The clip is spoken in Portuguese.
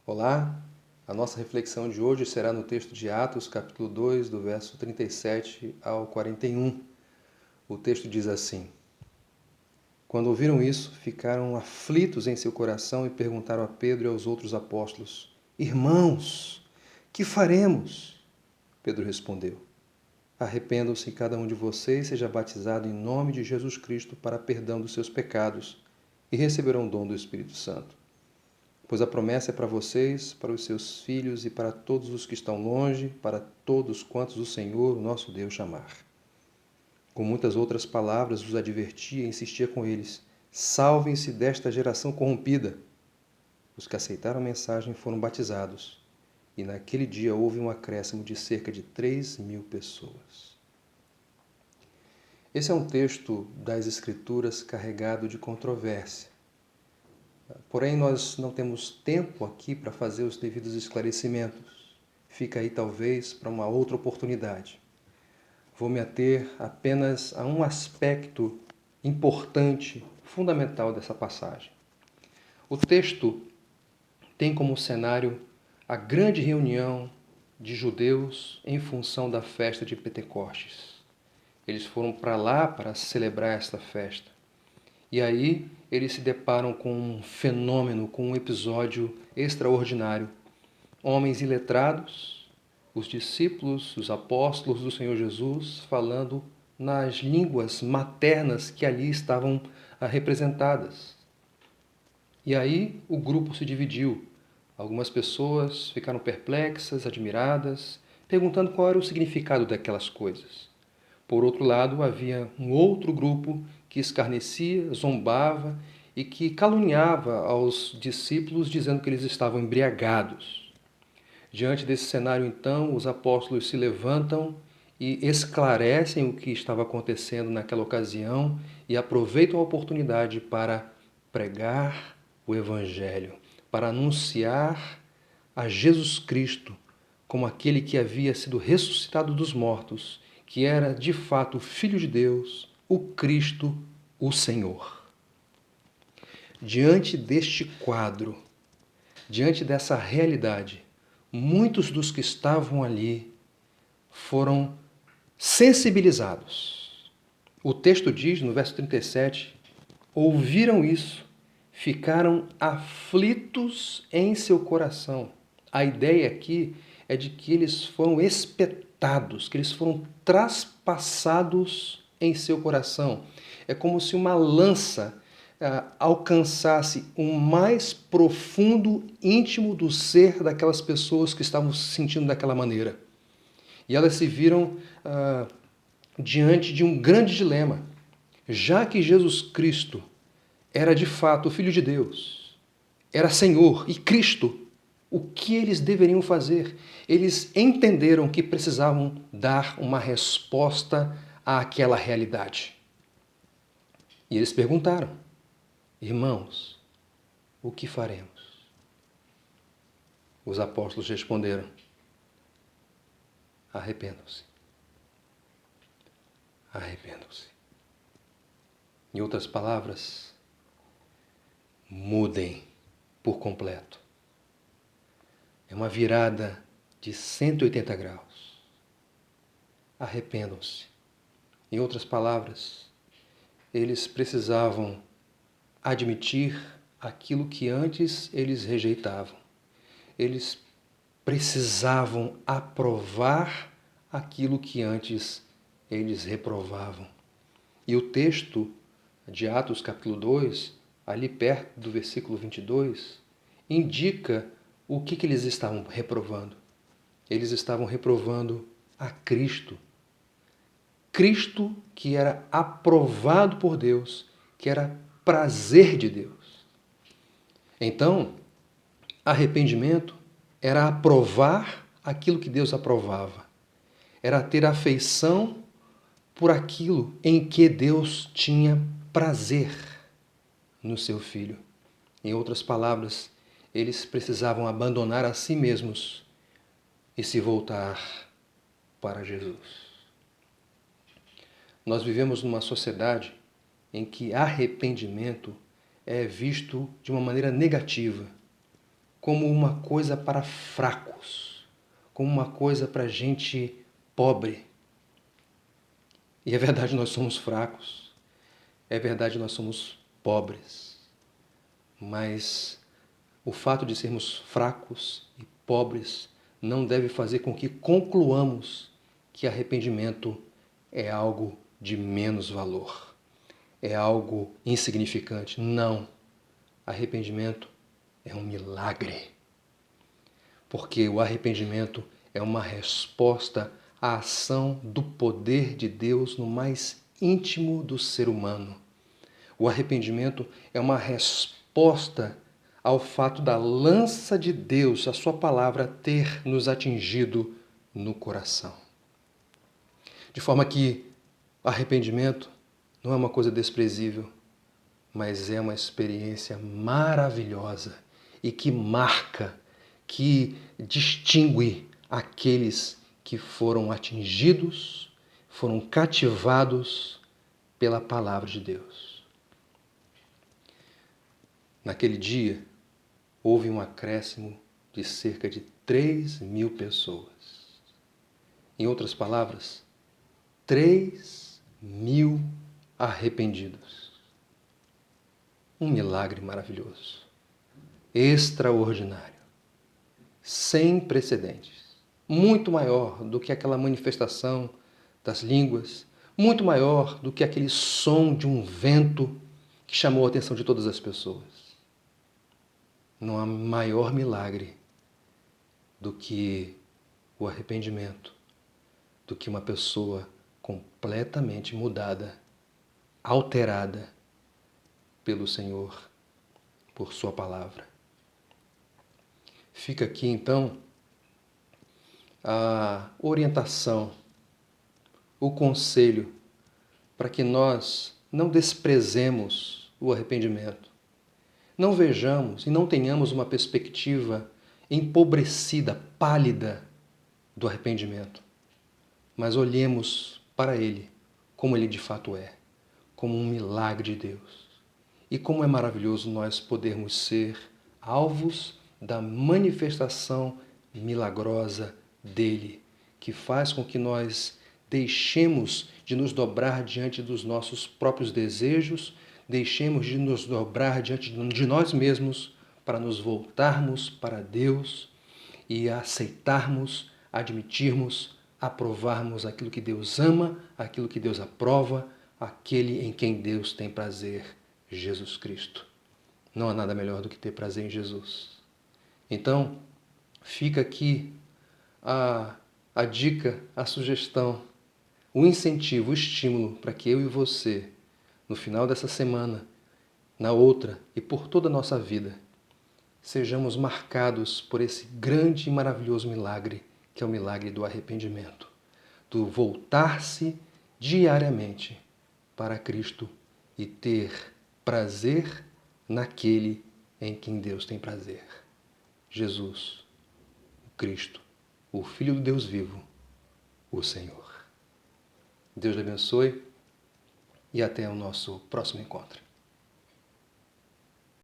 Olá, a nossa reflexão de hoje será no texto de Atos, capítulo 2, do verso 37 ao 41. O texto diz assim: Quando ouviram isso, ficaram aflitos em seu coração e perguntaram a Pedro e aos outros apóstolos: Irmãos, que faremos? Pedro respondeu: Arrependam-se cada um de vocês, seja batizado em nome de Jesus Cristo para perdão dos seus pecados e receberão o dom do Espírito Santo. Pois a promessa é para vocês, para os seus filhos e para todos os que estão longe, para todos quantos o Senhor, nosso Deus, chamar. Com muitas outras palavras os advertia e insistia com eles: salvem-se desta geração corrompida. Os que aceitaram a mensagem foram batizados, e naquele dia houve um acréscimo de cerca de 3.000 pessoas. Esse é um texto das Escrituras carregado de controvérsia. Porém, nós não temos tempo aqui para fazer os devidos esclarecimentos. Fica aí, talvez, para uma outra oportunidade. Vou me ater apenas a um aspecto importante, fundamental dessa passagem. O texto tem como cenário a grande reunião de judeus em função da festa de Pentecostes. Eles foram para lá para celebrar esta festa. E aí eles se deparam com um fenômeno, com um episódio extraordinário. Homens iletrados, os discípulos, os apóstolos do Senhor Jesus, falando nas línguas maternas que ali estavam representadas. E aí o grupo se dividiu. Algumas pessoas ficaram perplexas, admiradas, perguntando qual era o significado daquelas coisas. Por outro lado, havia um outro grupo que escarnecia, zombava e que caluniava aos discípulos, dizendo que eles estavam embriagados. Diante desse cenário, então, os apóstolos se levantam e esclarecem o que estava acontecendo naquela ocasião e aproveitam a oportunidade para pregar o Evangelho, para anunciar a Jesus Cristo como aquele que havia sido ressuscitado dos mortos, que era de fato o Filho de Deus, o Cristo, o Senhor. Diante deste quadro, diante dessa realidade, muitos dos que estavam ali foram sensibilizados. O texto diz, no verso 37, ouviram isso, ficaram aflitos em seu coração. A ideia aqui é de que eles foram espetados, que eles foram traspassados em seu coração. É como se uma lança alcançasse o mais profundo, íntimo do ser daquelas pessoas que estavam se sentindo daquela maneira. E elas se viram diante de um grande dilema. Já que Jesus Cristo era de fato o Filho de Deus, era Senhor e Cristo, o que eles deveriam fazer? Eles entenderam que precisavam dar uma resposta àquela realidade. E eles perguntaram: irmãos, o que faremos? Os apóstolos responderam: arrependam-se. Arrependam-se. Em outras palavras, mudem por completo. É uma virada de 180 graus. Arrependam-se. Em outras palavras, eles precisavam admitir aquilo que antes eles rejeitavam. Eles precisavam aprovar aquilo que antes eles reprovavam. E o texto de Atos capítulo 2, ali perto do versículo 22, indica o que eles estavam reprovando. Eles estavam reprovando a Cristo. Cristo que era aprovado por Deus, que era prazer de Deus. Então, arrependimento era aprovar aquilo que Deus aprovava. Era ter afeição por aquilo em que Deus tinha prazer no seu Filho. Em outras palavras, eles precisavam abandonar a si mesmos e se voltar para Jesus. Nós vivemos numa sociedade em que arrependimento é visto de uma maneira negativa. como uma coisa para fracos, como uma coisa para gente pobre. E é verdade, nós somos fracos, é verdade, nós somos pobres, mas o fato de sermos fracos e pobres não deve fazer com que concluamos que arrependimento é algo de menos valor, é algo insignificante. Não. Arrependimento é um milagre, porque o arrependimento é uma resposta à ação do poder de Deus no mais íntimo do ser humano. O arrependimento é uma resposta ao fato da lança de Deus, a sua palavra, ter nos atingido no coração. De forma que arrependimento não é uma coisa desprezível, mas é uma experiência maravilhosa e que marca, que distingue aqueles que foram atingidos, foram cativados pela palavra de Deus. Naquele dia, houve um acréscimo de cerca de 3.000 pessoas. Em outras palavras, 3.000 arrependidos. Um milagre maravilhoso, extraordinário, sem precedentes, muito maior do que aquela manifestação das línguas, muito maior do que aquele som de um vento que chamou a atenção de todas as pessoas. Não há maior milagre do que o arrependimento, do que uma pessoa completamente mudada, alterada pelo Senhor, por sua palavra. Fica aqui então a orientação, o conselho para que nós não desprezemos o arrependimento. Não vejamos e não tenhamos uma perspectiva empobrecida, pálida do arrependimento, mas olhemos para ele como ele de fato é, como um milagre de Deus. E como é maravilhoso nós podermos ser alvos da manifestação milagrosa dele, que faz com que nós deixemos de nos dobrar diante dos nossos próprios desejos, deixemos de nos dobrar diante de nós mesmos para nos voltarmos para Deus e aceitarmos, admitirmos, aprovarmos aquilo que Deus ama, aquilo que Deus aprova, aquele em quem Deus tem prazer, Jesus Cristo. Não há nada melhor do que ter prazer em Jesus. Então, fica aqui a dica, a sugestão, o incentivo, o estímulo para que eu e você, no final dessa semana, na outra e por toda a nossa vida, sejamos marcados por esse grande e maravilhoso milagre, que é o milagre do arrependimento, do voltar-se diariamente para Cristo e ter prazer naquele em quem Deus tem prazer. Jesus, o Cristo, o Filho do Deus vivo, o Senhor. Deus lhe abençoe e até o nosso próximo encontro.